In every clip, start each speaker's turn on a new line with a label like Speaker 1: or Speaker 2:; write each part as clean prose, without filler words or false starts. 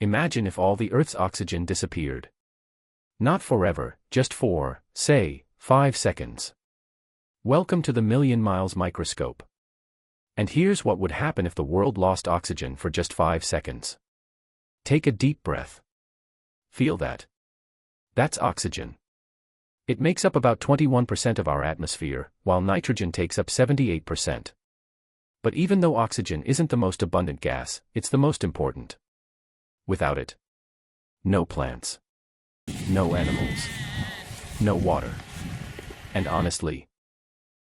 Speaker 1: Imagine if all the Earth's oxygen disappeared. Not forever, just for, say, 5 seconds. Welcome to the million miles microscope. And here's what would happen if the world lost oxygen for just 5 seconds. Take a deep breath. Feel that. That's oxygen. It makes up about 21% of our atmosphere, while nitrogen takes up 78%. But even though oxygen isn't the most abundant gas, it's the most important. Without it, no plants, no animals, no water, and honestly,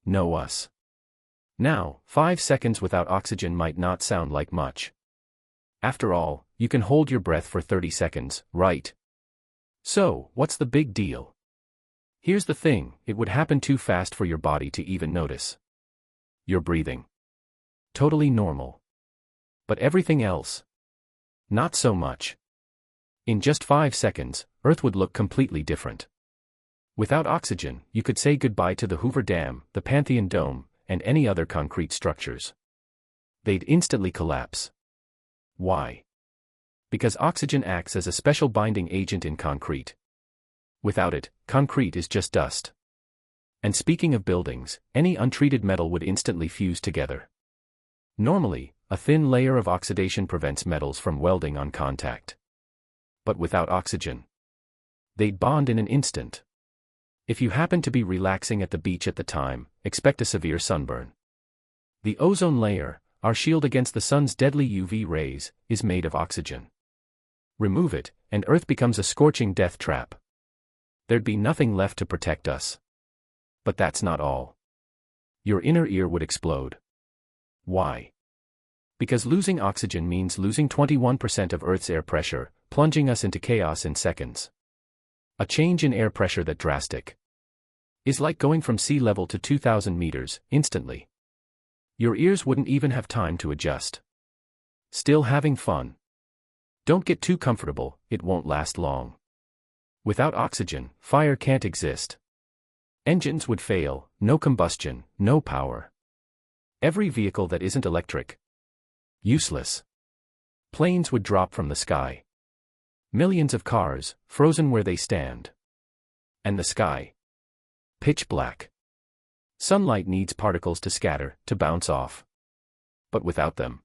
Speaker 1: no us. Now, 5 seconds without oxygen might not sound like much. After all, you can hold your breath for 30 seconds, right? So, what's the big deal? Here's the thing, it would happen too fast for your body to even notice. You're breathing. Totally normal. But everything else? Not so much. In just 5 seconds, Earth would look completely different. Without oxygen, you could say goodbye to the Hoover Dam, the Pantheon Dome, and any other concrete structures. They'd instantly collapse. Why? Because oxygen acts as a special binding agent in concrete. Without it, concrete is just dust. And speaking of buildings, any untreated metal would instantly fuse together. Normally, a thin layer of oxidation prevents metals from welding on contact. But without oxygen, they'd bond in an instant. If you happen to be relaxing at the beach at the time, expect a severe sunburn. The ozone layer, our shield against the sun's deadly UV rays, is made of oxygen. Remove it, and Earth becomes a scorching death trap. There'd be nothing left to protect us. But that's not all. Your inner ear would explode. Why? Because losing oxygen means losing 21% of Earth's air pressure, plunging us into chaos in seconds. A change in air pressure that drastic is like going from sea level to 2,000 meters, instantly. Your ears wouldn't even have time to adjust. Still having fun? Don't get too comfortable, it won't last long. Without oxygen, fire can't exist. Engines would fail, no combustion, no power. Every vehicle that isn't electric, useless. Planes would drop from the sky. Millions of cars, frozen where they stand. And the sky? Pitch black. Sunlight needs particles to scatter, to bounce off. But without them,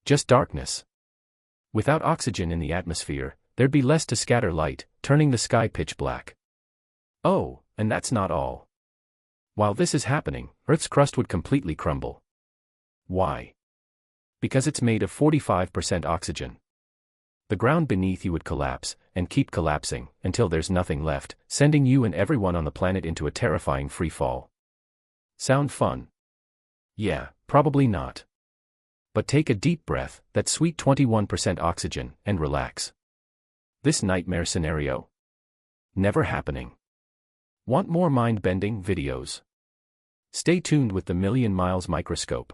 Speaker 1: just darkness. Without oxygen in the atmosphere, there'd be less to scatter light, turning the sky pitch black. Oh, and that's not all. While this is happening, Earth's crust would completely crumble. Why? Because it's made of 45% oxygen. The ground beneath you would collapse, and keep collapsing, until there's nothing left, sending you and everyone on the planet into a terrifying free fall. Sound fun? Yeah, probably not. But take a deep breath, that sweet 21% oxygen, and relax. This nightmare scenario? Never happening. Want more mind-bending videos? Stay tuned with the Million Miles Microscope.